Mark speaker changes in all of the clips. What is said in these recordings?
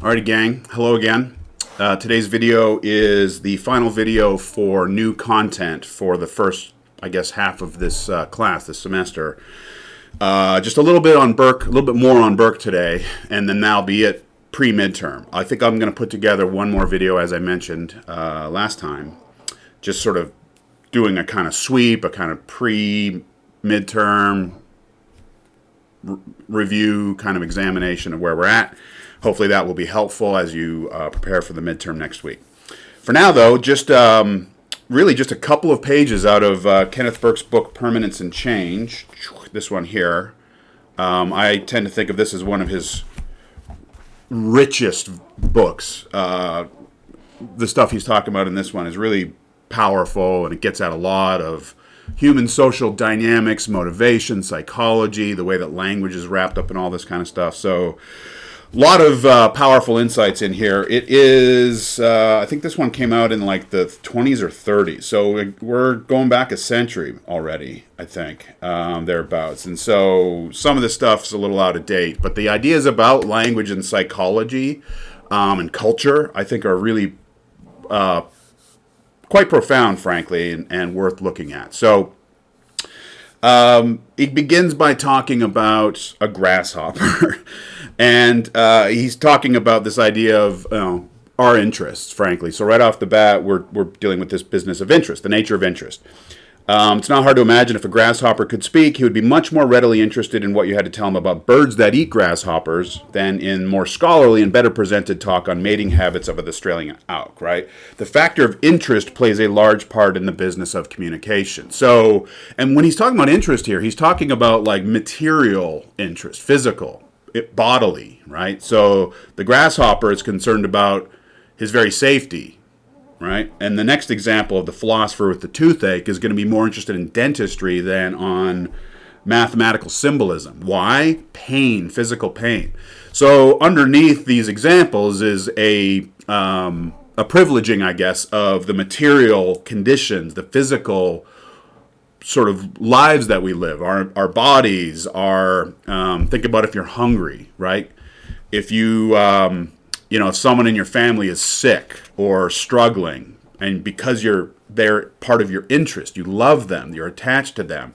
Speaker 1: Alrighty, gang. Hello again. Today's video is the final video for new content for the first, I guess, half of this class, this semester. Just a little bit on Burke, a little bit more on Burke today, and then that'll be it pre-midterm. I think I'm going to put together one more video, as I mentioned last time, just sort of doing a kind of sweep, a kind of pre-midterm review, kind of examination of where we're at. Hopefully that will be helpful as you prepare for the midterm next week. For now, though, just really just a couple of pages out of Kenneth Burke's book, Permanence and Change. This one here. I tend to think of this as one of his richest books. The stuff he's talking about in this one is really powerful, and it gets at a lot of human social dynamics, motivation, psychology, the way that language is wrapped up in all this kind of stuff. So a lot of powerful insights in here. It is, I think this one came out in like the 20s or 30s. So we're going back a century already, I think, thereabouts. And so some of this stuff's a little out of date. But the ideas about language and psychology and culture, I think, are really quite profound, frankly, and worth looking at. So it begins by talking about a grasshopper. And he's talking about this idea of our interests, frankly. So right off the bat, we're dealing with this business of interest, the nature of interest. It's not hard to imagine if a grasshopper could speak, he would be much more readily interested in what you had to tell him about birds that eat grasshoppers than in more scholarly and better presented talk on mating habits of an Australian auk, right? The factor of interest plays a large part in the business of communication. So, and when he's talking about interest here, he's talking about like material interest, physical, bodily, right? So the grasshopper is concerned about his very safety, right? And the next example of the philosopher with the toothache is going to be more interested in dentistry than on mathematical symbolism. Why? Pain, physical pain. So underneath these examples is a privileging, I guess, of the material conditions, the physical sort of lives that we live, our bodies, think about if you're hungry, right? If you, if someone in your family is sick or struggling, and because they're part of your interest, you love them, you're attached to them,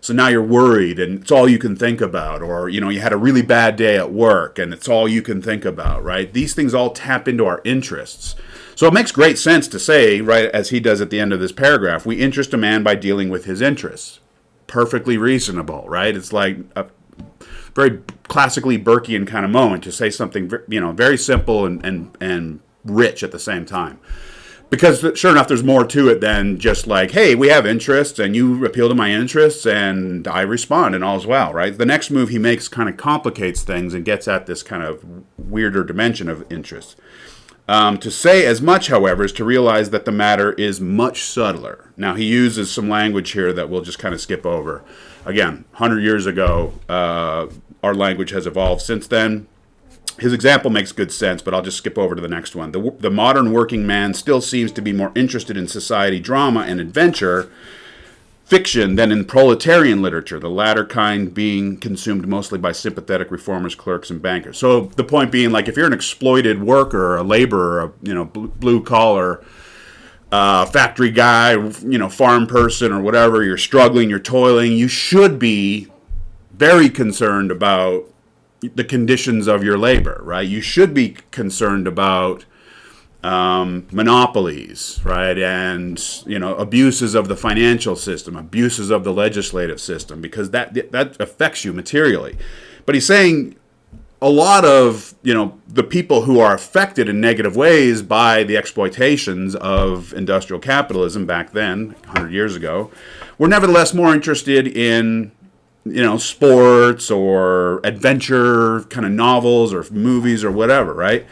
Speaker 1: so now you're worried and it's all you can think about, or, you had a really bad day at work and it's all you can think about, right? These things all tap into our interests. So it makes great sense to say, right, as he does at the end of this paragraph, we interest a man by dealing with his interests. Perfectly reasonable, right? It's like a very classically Burkean kind of moment to say something, very simple and rich at the same time. Because sure enough, there's more to it than just like, hey, we have interests and you appeal to my interests and I respond and all's well, right? The next move he makes kind of complicates things and gets at this kind of weirder dimension of interest. To say as much, however, is to realize that the matter is much subtler. Now, he uses some language here that we'll just kind of skip over. Again, 100 years ago, our language has evolved since then. His example makes good sense, but I'll just skip over to the next one. The modern working man still seems to be more interested in society drama and adventure fiction than in proletarian literature, the latter kind being consumed mostly by sympathetic reformers, clerks, and bankers. So the point being, like, if you're an exploited worker, a laborer, a blue collar factory guy, farm person or whatever, you're struggling, you're toiling, you should be very concerned about the conditions of your labor, right? You should be concerned about monopolies, right, and abuses of the financial system, abuses of the legislative system, because that affects you materially. But he's saying a lot of the people who are affected in negative ways by the exploitations of industrial capitalism back then, 100 years ago, were nevertheless more interested in sports or adventure kind of novels or movies or whatever, right?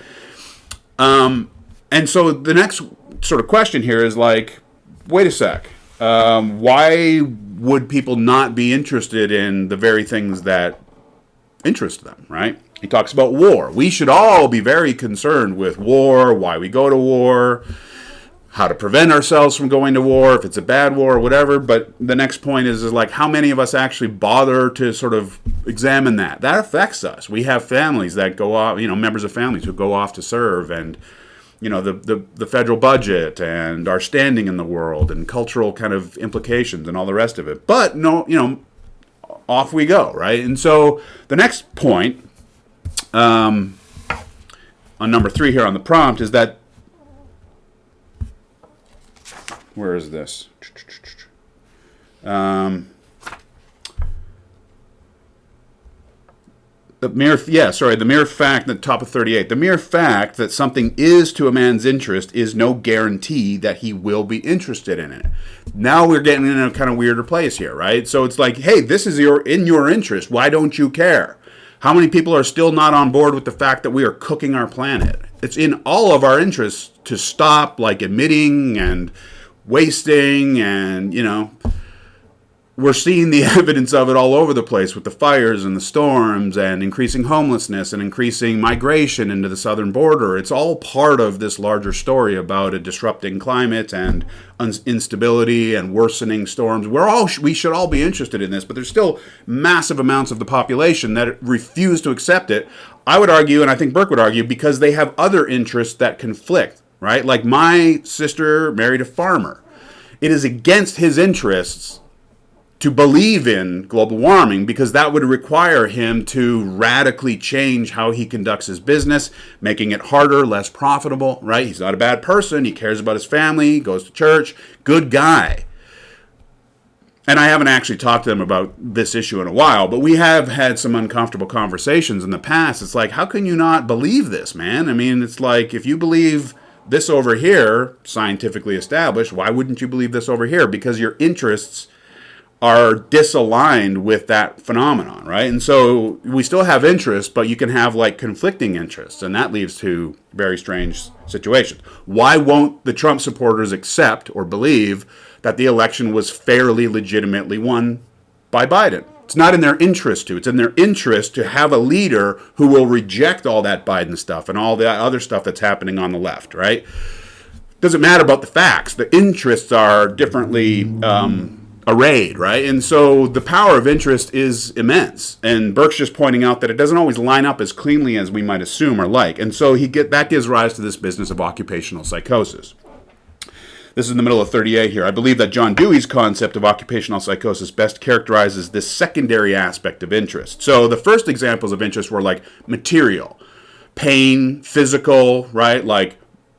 Speaker 1: And so the next sort of question here is like, wait a sec. Why would people not be interested in the very things that interest them, right? He talks about war. We should all be very concerned with war, why we go to war, how to prevent ourselves from going to war, if it's a bad war or whatever. But the next point is like, how many of us actually bother to sort of examine that? That affects us. We have families that go off, members of families who go off to serve, and, the federal budget and our standing in the world and cultural kind of implications and all the rest of it. But off we go, right? And so the next point, on number 3 here on the prompt, is that, where is this? The mere fact, the top of 38, the mere fact that something is to a man's interest is no guarantee that he will be interested in it. Now we're getting in a kind of weirder place here, right? So it's like, hey, this is in your interest. Why don't you care? How many people are still not on board with the fact that we are cooking our planet? It's in all of our interests to stop emitting and wasting, and we're seeing the evidence of it all over the place with the fires and the storms and increasing homelessness and increasing migration into the southern border. It's all part of this larger story about a disrupting climate and instability and worsening storms. We should all be interested in this, but there's still massive amounts of the population that refuse to accept it. I would argue, and I think Burke would argue, because they have other interests that conflict, right? Like my sister married a farmer. It is against his interests to believe in global warming, because that would require him to radically change how he conducts his business, making it harder, less profitable, right? He's not a bad person. He cares about his family, goes to church, good guy. And I haven't actually talked to them about this issue in a while, but we have had some uncomfortable conversations in the past. It's like, how can you not believe this, man? I mean, it's like, if you believe this over here, scientifically established, why wouldn't you believe this over here? Because your interests are disaligned with that phenomenon, right? And so we still have interests, but you can have conflicting interests, and that leads to very strange situations. Why won't the Trump supporters accept or believe that the election was fairly, legitimately won by Biden? It's not in their interest to. It's in their interest to have a leader who will reject all that Biden stuff and all the other stuff that's happening on the left, right? Doesn't matter about the facts. The interests are differently arrayed, right? And so the power of interest is immense. And Burke's just pointing out that it doesn't always line up as cleanly as we might assume or like. And so that gives rise to this business of occupational psychosis. This is in the middle of 38 here. I believe that John Dewey's concept of occupational psychosis best characterizes this secondary aspect of interest. So the first examples of interest were material, pain, physical, right? Like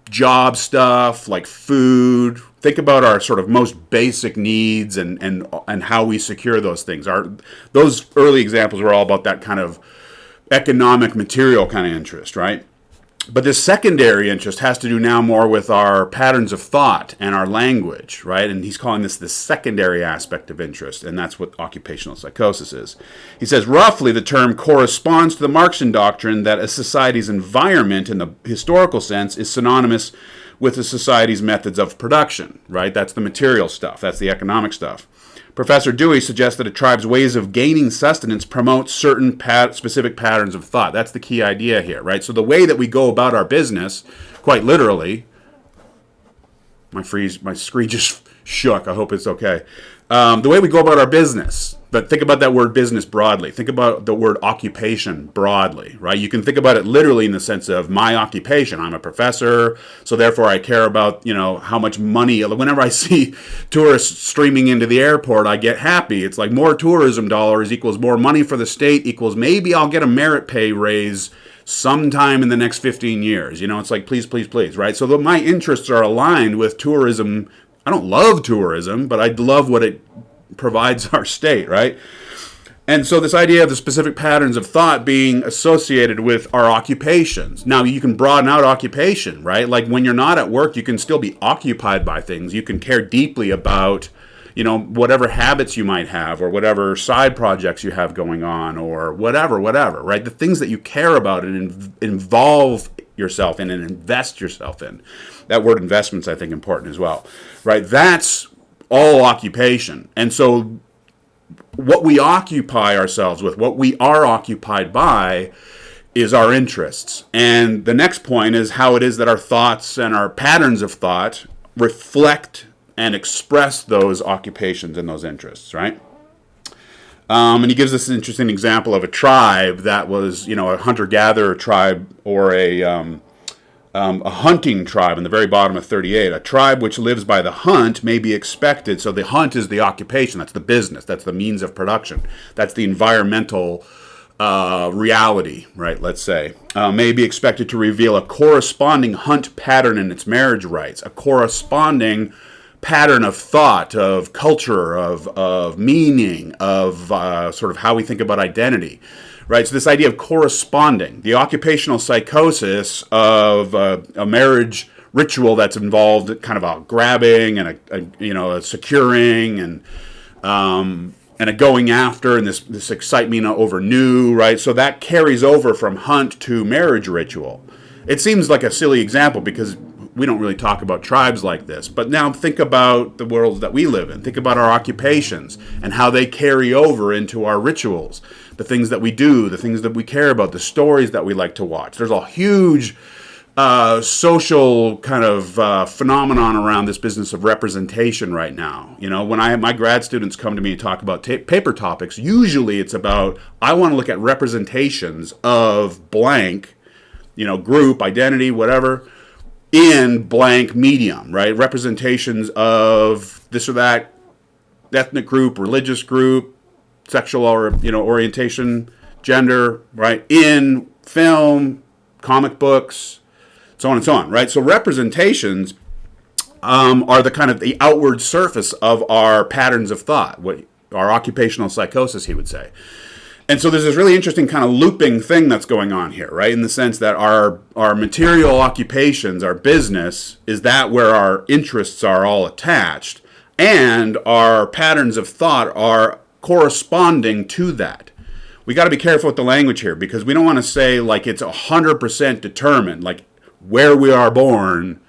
Speaker 1: job stuff, like food. Think about our sort of most basic needs and how we secure those things. Those early examples were all about that kind of economic, material kind of interest, right? But this secondary interest has to do now more with our patterns of thought and our language, right? And he's calling this the secondary aspect of interest, and that's what occupational psychosis is. He says, roughly, the term corresponds to the Marxian doctrine that a society's environment, in the historical sense, is synonymous with the society's methods of production, right? That's the material stuff. That's the economic stuff. Professor Dewey suggests that a tribe's ways of gaining sustenance promote certain specific patterns of thought. That's the key idea here, right? So the way that we go about our business, quite literally, my screen just shook. I hope it's okay. The way we go about our business, but think about that word business broadly. Think about the word occupation broadly, right? You can think about it literally in the sense of my occupation. I'm a professor, so therefore I care about, how much money. Whenever I see tourists streaming into the airport, I get happy. It's like more tourism dollars equals more money for the state equals maybe I'll get a merit pay raise sometime in the next 15 years. It's like, please, please, please, right? So my interests are aligned with tourism. I don't love tourism, but I love what it provides our state, right? And so this idea of the specific patterns of thought being associated with our occupations. Now, you can broaden out occupation, right? Like when you're not at work, you can still be occupied by things. You can care deeply about, whatever habits you might have or whatever side projects you have going on or whatever, right? The things that you care about and involve yourself in and invest yourself in. That word investment's, I think, important as well, right? That's all occupation. And so what we occupy ourselves with, what we are occupied by, is our interests. And the next point is how it is that our thoughts and our patterns of thought reflect and express those occupations and those interests, right? And he gives us an interesting example of a tribe that was, a hunter-gatherer tribe or a hunting tribe in the very bottom of 38. A tribe which lives by the hunt may be expected. So the hunt is the occupation. That's the business. That's the means of production. That's the environmental reality, right? Let's say, may be expected to reveal a corresponding hunt pattern in its marriage rites, a corresponding pattern of thought, of culture, of meaning, of sort of how we think about identity, right? So this idea of corresponding, the occupational psychosis of a marriage ritual that's involved kind of a grabbing and a securing and a going after and this excitement over new, right? So that carries over from hunt to marriage ritual. It seems like a silly example because we don't really talk about tribes like this. But now think about the world that we live in. Think about our occupations and how they carry over into our rituals, the things that we do, the things that we care about, the stories that we like to watch. There's a huge social kind of phenomenon around this business of representation right now. When my grad students come to me and talk about paper topics, usually it's about, I want to look at representations of blank, group, identity, whatever, in blank medium, right? Representations of this or that ethnic group, religious group, sexual or orientation, gender, right? In film, comic books, so on and so on, right? So representations are the kind of the outward surface of our patterns of thought, what our occupational psychosis, he would say. And so there's this really interesting kind of looping thing that's going on here, right? In the sense that our material occupations, our business, is that where our interests are all attached, and our patterns of thought are corresponding to that. We got to be careful with the language here because we don't want to say like it's 100% determined, like where we are born,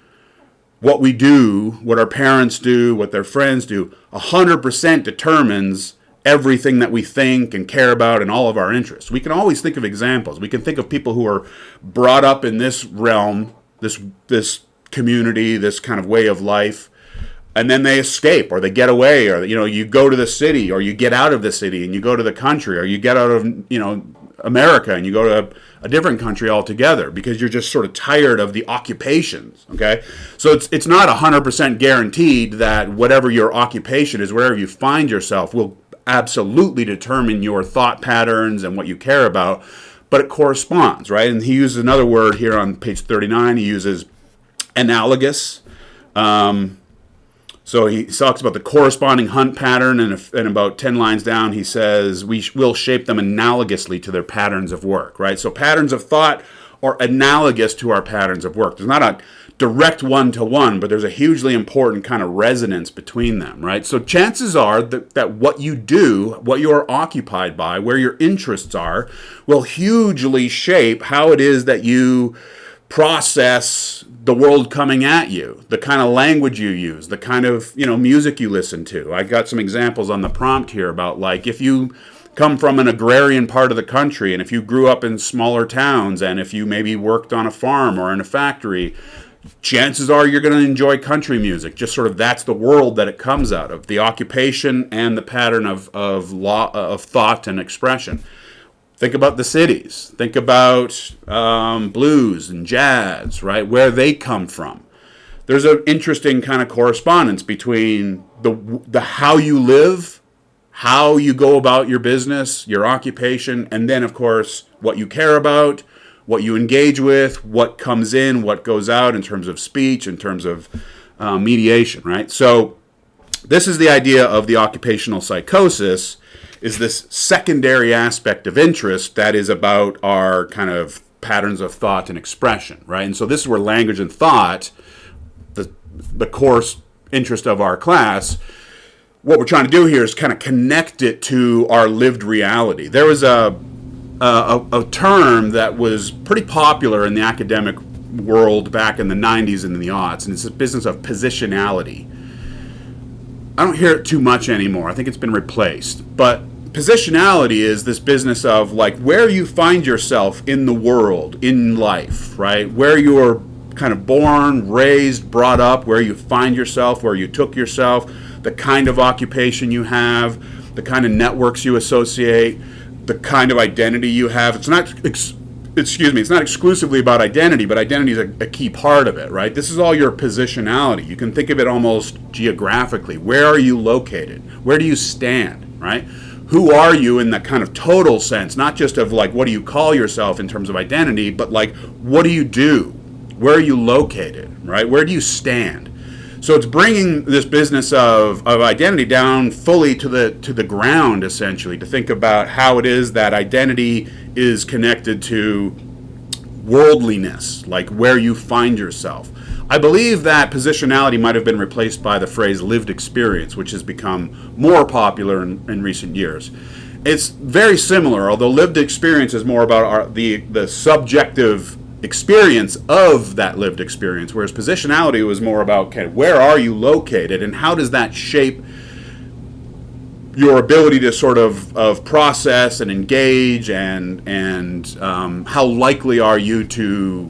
Speaker 1: what we do, what our parents do, what their friends do, 100% determines everything that we think and care about and all of our interests. We can always think of examples. We can think of people who are brought up in this realm, this community, this kind of way of life, and then they escape or they get away, or you go to the city or you get out of the city and you go to the country, or you get out of America and you go to a different country altogether because you're just sort of tired of the occupations, okay? So it's not 100% guaranteed that whatever your occupation is, wherever you find yourself, will absolutely determine your thought patterns and what you care about, but it corresponds, right? And he uses another word here on page 39. He uses analogous. So he talks about the corresponding hunt pattern, and about 10 lines down, he says, we will shape them analogously to their patterns of work, right? So patterns of thought are analogous to our patterns of work. There's not a direct one-to-one, but there's a hugely important kind of resonance between them, right? So chances are that what you do, what you're occupied by, where your interests are, will hugely shape how it is that you process the world coming at you, the kind of language you use, the kind of music you listen to. I got some examples on the prompt here about, like, if you come from an agrarian part of the country, and if you grew up in smaller towns, and if you maybe worked on a farm or in a factory, chances are you're going to enjoy country music. Just sort of that's the world that it comes out of, the occupation and the pattern of thought and expression. Think about the cities. Think about blues and jazz, right? Where they come from. There's an interesting kind of correspondence between the how you live, how you go about your business, your occupation, and then, of course, what you care about, what you engage with, what comes in, what goes out in terms of speech, in terms of mediation, right? So this is the idea of the occupational psychosis, is this secondary aspect of interest that is about our kind of patterns of thought and expression, right? And so this is where language and thought, the course interest of our class, what we're trying to do here is kind of connect it to our lived reality. There was a term that was pretty popular in the academic world back in the 90s and in the aughts, and it's the business of positionality. I don't hear it too much anymore. I think it's been replaced. But positionality is this business of, like, where you find yourself in the world, in life, right? Where you're kind of born, raised, brought up, where you find yourself, where you took yourself, the kind of occupation you have, the kind of networks you associate, the kind of identity you have. It's not it's not exclusively about identity, but identity is a key part of it, right? This is all your positionality. You can think of it almost geographically. Where are you located? Where do you stand, right? Who are you in that kind of total sense, not just of like what do you call yourself in terms of identity, but like what do you do? Where are you located, right? Where do you stand? So it's bringing this business of identity down fully to the ground, essentially, to think about how it is that identity is connected to worldliness, like where you find yourself. I believe that positionality might have been replaced by the phrase lived experience, which has become more popular in recent years. It's very similar, although lived experience is more about the subjective experience of that lived experience, whereas positionality was more about, okay, where are you located and how does that shape your ability to sort of process and engage and how likely are you to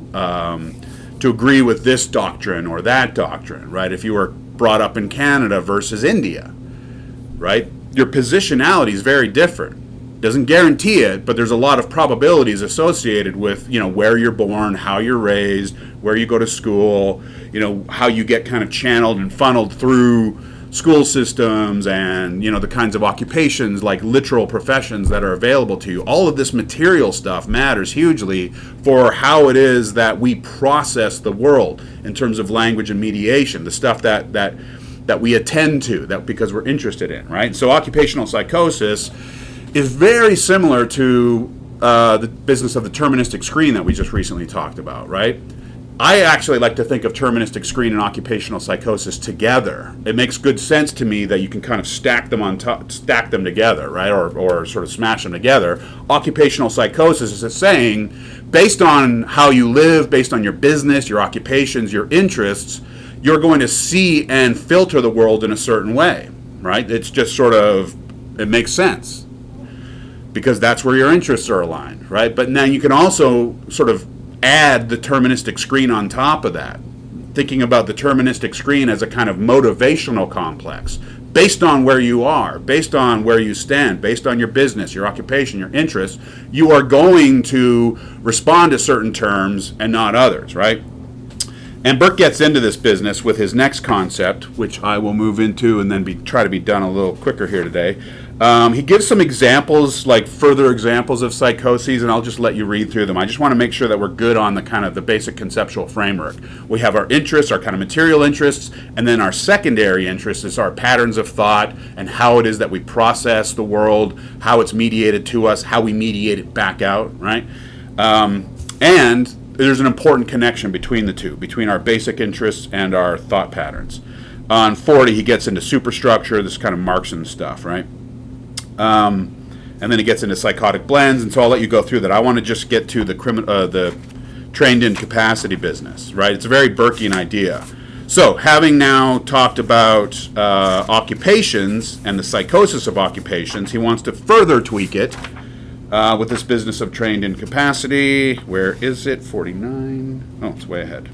Speaker 1: agree with this doctrine or that doctrine, right? If you were brought up in Canada versus India, right? Your positionality is very different. Doesn't guarantee it, but there's a lot of probabilities associated with, where you're born, how you're raised, where you go to school, how you get kind of channeled and funneled through school systems and, the kinds of occupations, like literal professions that are available to you. All of this material stuff matters hugely for how it is that we process the world in terms of language and mediation, the stuff that we attend to, that because we're interested in, right? So occupational psychosis is very similar to the business of the deterministic screen that we just recently talked about, right? I actually like to think of deterministic screen and occupational psychosis together. It makes good sense to me that you can kind of stack them together, right? Or sort of smash them together. Occupational psychosis is saying, based on how you live, based on your business, your occupations, your interests, you're going to see and filter the world in a certain way, right? It's just it makes sense, because that's where your interests are aligned, right? But then you can also sort of add the deterministic screen on top of that, thinking about the deterministic screen as a kind of motivational complex, based on where you are, based on where you stand, based on your business, your occupation, your interests, you are going to respond to certain terms and not others, right? And Burke gets into this business with his next concept, which I will move into and then try to be done a little quicker here today. He gives some examples, like further examples of psychoses, and I'll just let you read through them. I just want to make sure that we're good on the kind of the basic conceptual framework. We have our interests, our kind of material interests, and then our secondary interests is our patterns of thought and how it is that we process the world, how it's mediated to us, how we mediate it back out, right? And there's an important connection between the two, between our basic interests and our thought patterns. On 40, he gets into superstructure, this kind of Marxian stuff, right? And then he gets into psychotic blends, and so I'll let you go through that. I want to just get to the trained incapacity business, right? It's a very Burkean idea. So, having now talked about occupations and the psychosis of occupations, he wants to further tweak it with this business of trained incapacity. Where is it? 49. Oh, it's way ahead.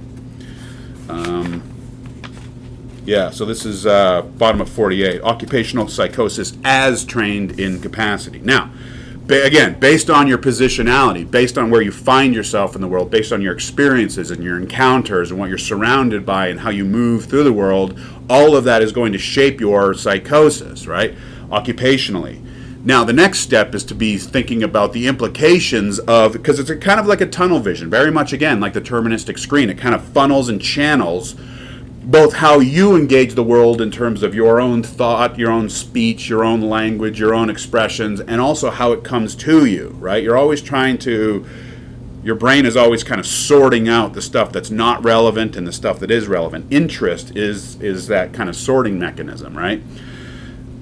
Speaker 1: Yeah, so this is bottom of 48, occupational psychosis as trained incapacity. Now, again, based on your positionality, based on where you find yourself in the world, based on your experiences and your encounters and what you're surrounded by and how you move through the world, all of that is going to shape your psychosis, right, occupationally. Now, the next step is to be thinking about the implications of, because it's kind of like a tunnel vision, very much, again, like the deterministic screen. It kind of funnels and channels both how you engage the world in terms of your own thought, your own speech, your own language, your own expressions, and also how it comes to you, right? You're always your brain is always kind of sorting out the stuff that's not relevant and the stuff that is relevant. Interest is that kind of sorting mechanism, right?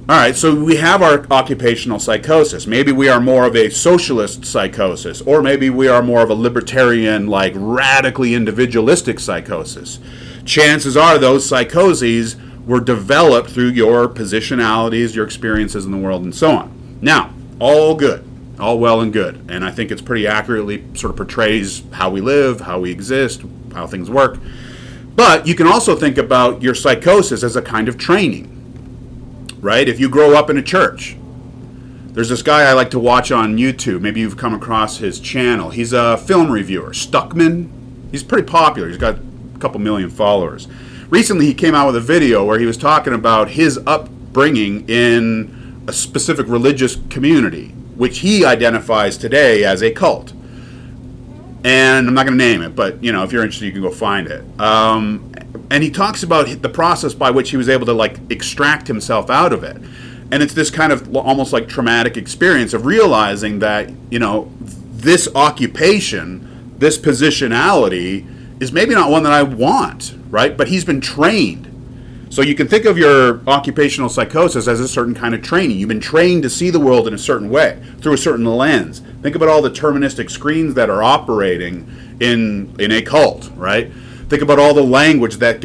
Speaker 1: All right, so we have our occupational psychosis. Maybe we are more of a socialist psychosis, or maybe we are more of a libertarian, like radically individualistic psychosis. Chances are those psychoses were developed through your positionalities, your experiences in the world, and so on. Now, all good, all well and good, and I think it's pretty accurately sort of portrays how we live, how we exist, how things work. But you can also think about your psychosis as a kind of training, right? If you grow up in a church, there's this guy I like to watch on YouTube. Maybe you've come across his channel. He's a film reviewer, Stuckman. He's pretty popular. He's got a couple million followers. Recently, he came out with a video where he was talking about his upbringing in a specific religious community, which he identifies today as a cult. And I'm not going to name it, but if you're interested, you can go find it. And he talks about the process by which he was able to extract himself out of it. And it's this kind of almost like traumatic experience of realizing that, this occupation, this positionality is maybe not one that I want, right? But he's been trained. So you can think of your occupational psychosis as a certain kind of training. You've been trained to see the world in a certain way, through a certain lens. Think about all the deterministic screens that are operating in a cult, right? Think about all the language that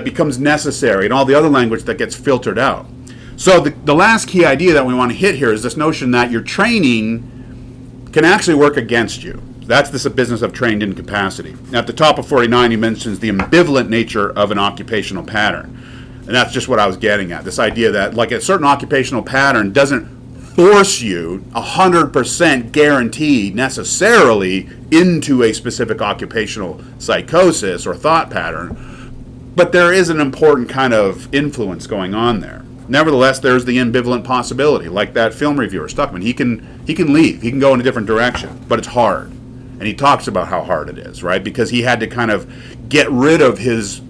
Speaker 1: becomes necessary and all the other language that gets filtered out. So the last key idea that we want to hit here is this notion that your training can actually work against you. That's this business of trained incapacity. At the top of 49, he mentions the ambivalent nature of an occupational pattern. And that's just what I was getting at. This idea that a certain occupational pattern doesn't force you 100% guaranteed necessarily into a specific occupational psychosis or thought pattern, but there is an important kind of influence going on there. Nevertheless, there's the ambivalent possibility, like that film reviewer, Stuckman. He can leave. He can go in a different direction, but it's hard. And he talks about how hard it is, right? Because he had to kind of get rid of his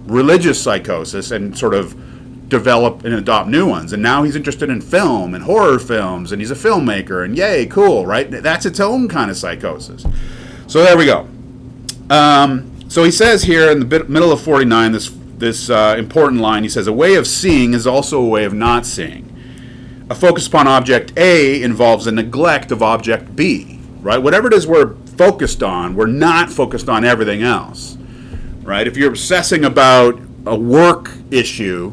Speaker 1: religious psychosis and sort of develop and adopt new ones. And now he's interested in film and horror films, and he's a filmmaker, and yay, cool, right? That's its own kind of psychosis. So there we go. So he says here in the middle of 49, this important line, he says, a way of seeing is also a way of not seeing. A focus upon object A involves a neglect of object B, right? Whatever it is we're focused on, we're not focused on everything else, right? If you're obsessing about a work issue,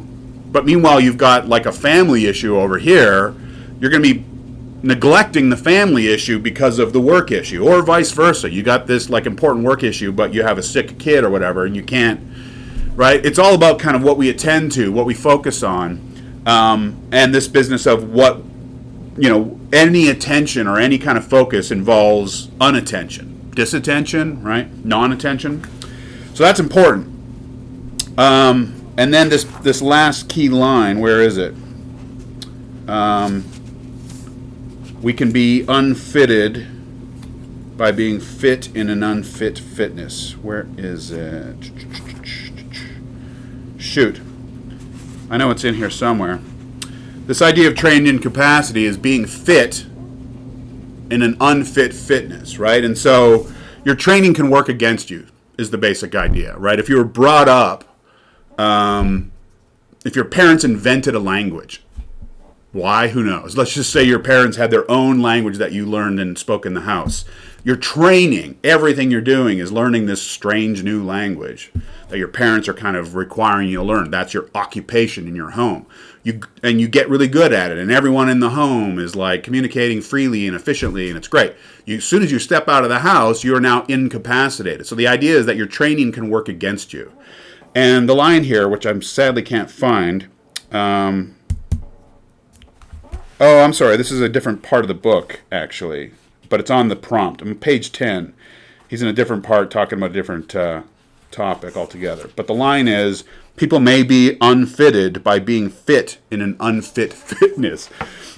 Speaker 1: but meanwhile you've got a family issue over here, you're going to be neglecting the family issue because of the work issue, or vice versa. You got this important work issue, but you have a sick kid or whatever, and you can't, right? It's all about kind of what we attend to, what we focus on, and this business of what, any attention or any kind of focus involves unattention, disattention, right? Non-attention. So that's important. And then this last key line, where is it? We can be unfitted by being fit in an unfit fitness. Where is it? Shoot. I know it's in here somewhere. This idea of trained incapacity is being fit in an unfit fitness, right? And so your training can work against you is the basic idea, right? If you were brought up, if your parents invented a language, why? Who knows? Let's just say your parents had their own language that you learned and spoke in the house. Your training, everything you're doing is learning this strange new language that your parents are kind of requiring you to learn. That's your occupation in your home. You get really good at it, and everyone in the home is communicating freely and efficiently, and it's great. As soon as you step out of the house, you are now incapacitated. So the idea is that your training can work against you. And the line here, which I sadly can't find, I'm sorry, this is a different part of the book, actually, but it's on the prompt. On page 10, he's in a different part talking about a different topic altogether. But the line is, people may be unfitted by being fit in an unfit fitness.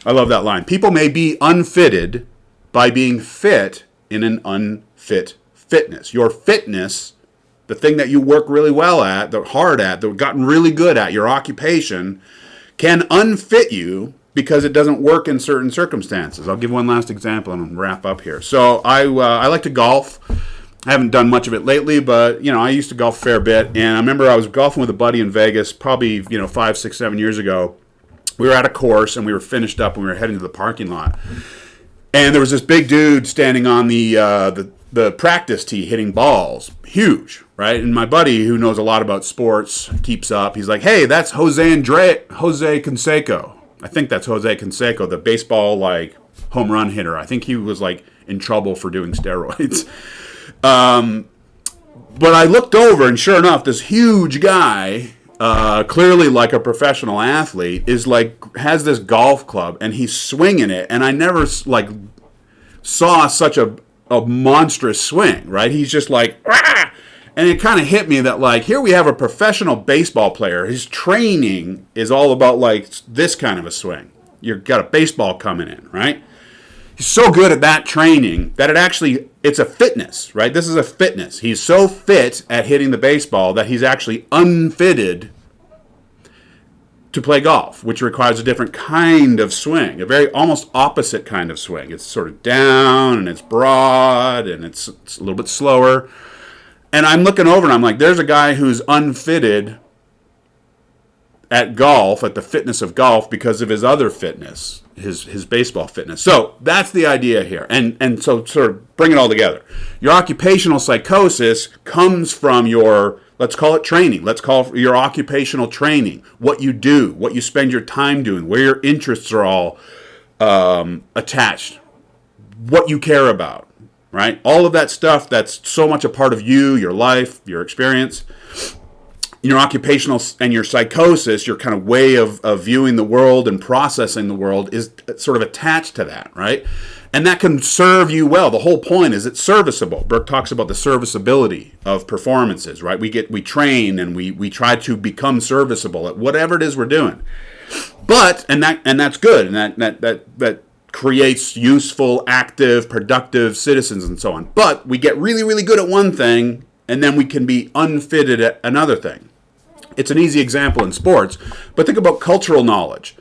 Speaker 1: I love that line. People may be unfitted by being fit in an unfit fitness. Your fitness, the thing that you work really well at, hard at, that you've gotten really good at, your occupation, can unfit you because it doesn't work in certain circumstances. I'll give one last example and wrap up here. So I like to golf. I haven't done much of it lately, but I used to golf a fair bit. And I remember I was golfing with a buddy in Vegas, probably 5, 6, 7 years ago. We were at a course and we were finished up and we were heading to the parking lot. And there was this big dude standing on the practice tee hitting balls, huge, right? And my buddy, who knows a lot about sports, keeps up. He's like, "Hey, that's Jose Canseco." I think that's Jose Canseco, the baseball home run hitter. I think he was in trouble for doing steroids. But I looked over, and sure enough, this huge guy, clearly like a professional athlete, is like has this golf club, and he's swinging it, and I never like saw such a monstrous swing. Right? He's just like, rah! And it kind of hit me that like here we have a professional baseball player. His training is all about like this kind of a swing. You've got a baseball coming in, right? He's so good at that training that it's a fitness, right? This is a fitness. He's so fit at hitting the baseball that he's actually unfitted to play golf, which requires a different kind of swing, a very almost opposite kind of swing. It's sort of down and it's broad and it's a little bit slower. And I'm looking over and I'm like, there's a guy who's unfitted at golf, at the fitness of golf, because of his other fitness, his baseball fitness. So that's the idea here. And so sort of bring it all together. Your occupational psychosis comes from your, let's call it training. Let's call it your occupational training. What you do, what you spend your time doing, where your interests are all attached, what you care about, right? All of that stuff that's so much a part of you, your life, your experience. Your occupational and your psychosis, your kind of way of viewing the world and processing the world is sort of attached to that, right? And that can serve you well. The whole point is it's serviceable. Burke talks about the serviceability of performances, right? We train and we try to become serviceable at whatever it is we're doing. But and that's good, and that creates useful, active, productive citizens and so on. But we get really, really good at one thing, and then we can be unfitted at another thing. It's an easy example in sports, but think about cultural knowledge,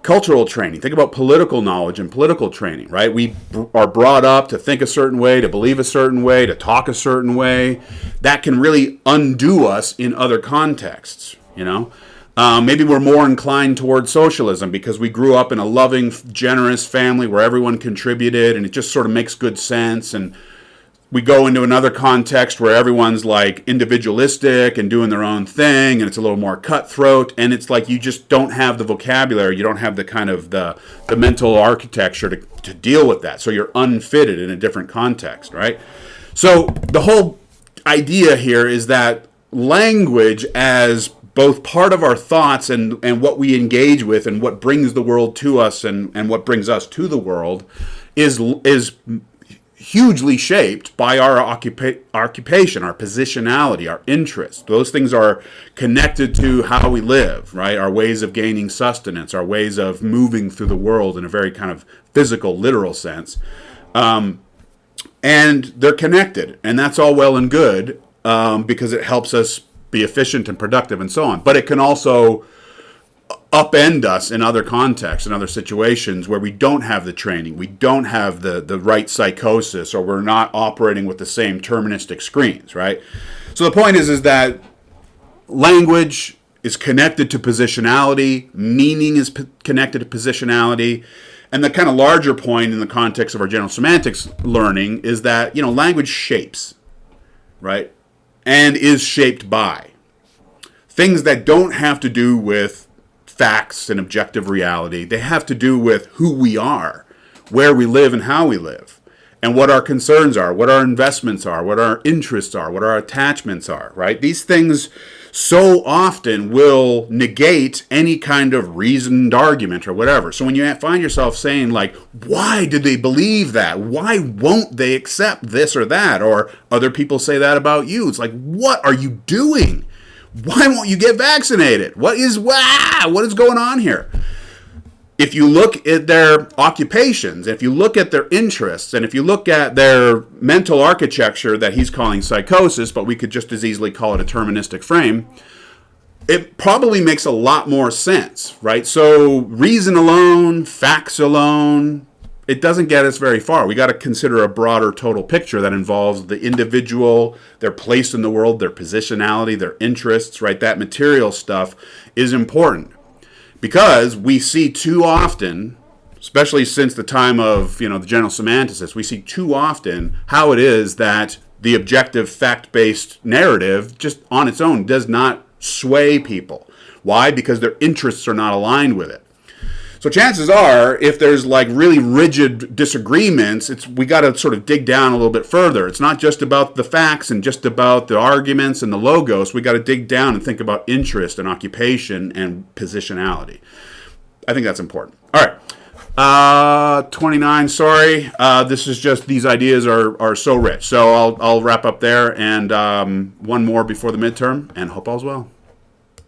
Speaker 1: cultural training. Think about political knowledge and political training, right? We are brought up to think a certain way, to believe a certain way, to talk a certain way. That can really undo us in other contexts, you know? Maybe we're more inclined towards socialism because we grew up in a loving, generous family where everyone contributed and it just sort of makes good sense, and we go into another context where everyone's like individualistic and doing their own thing, and it's a little more cutthroat, and it's like you just don't have the vocabulary, you don't have the kind of the mental architecture to deal with that. So you're unfitted in a different context, right? So the whole idea here is that language as both part of our thoughts and what we engage with and what brings the world to us and what brings us to the world is hugely shaped by our occupation, our positionality, our interests. Those things are connected to how we live, right? Our ways of gaining sustenance, our ways of moving through the world in a very kind of physical, literal sense. And they're connected, and that's all well and good because it helps us be efficient and productive and so on. But it can also upend us in other contexts, in other situations where we don't have the training, we don't have the right psychosis, or we're not operating with the same deterministic screens, right? So the point is that language is connected to positionality, meaning is connected to positionality, and the kind of larger point in the context of our general semantics learning is that, language shapes, right? And is shaped by things that don't have to do with facts and objective reality. They have to do with who we are, where we live and how we live, and what our concerns are, what our investments are, what our interests are, what our attachments are, right? These things so often will negate any kind of reasoned argument or whatever. So when you find yourself saying like, why did they believe that? Why won't they accept this or that? Or other people say that about you. It's like, what are you doing? Why won't you get vaccinated? What is going on here? If you look at their occupations, if you look at their interests, and if you look at their mental architecture that he's calling psychosis, but we could just as easily call it a deterministic frame, it probably makes a lot more sense, right? So reason alone, facts alone, it doesn't get us very far. We got to consider a broader total picture that involves the individual, their place in the world, their positionality, their interests, right? That material stuff is important because we see too often, especially since the time of, the general semanticists, we see too often how it is that the objective fact-based narrative just on its own does not sway people. Why? Because their interests are not aligned with it. So chances are, if there's like really rigid disagreements, we got to sort of dig down a little bit further. It's not just about the facts and just about the arguments and the logos. We got to dig down and think about interest and occupation and positionality. I think that's important. All right. 29, sorry. This is just, these ideas are so rich. So I'll wrap up there, and one more before the midterm, and hope all's well.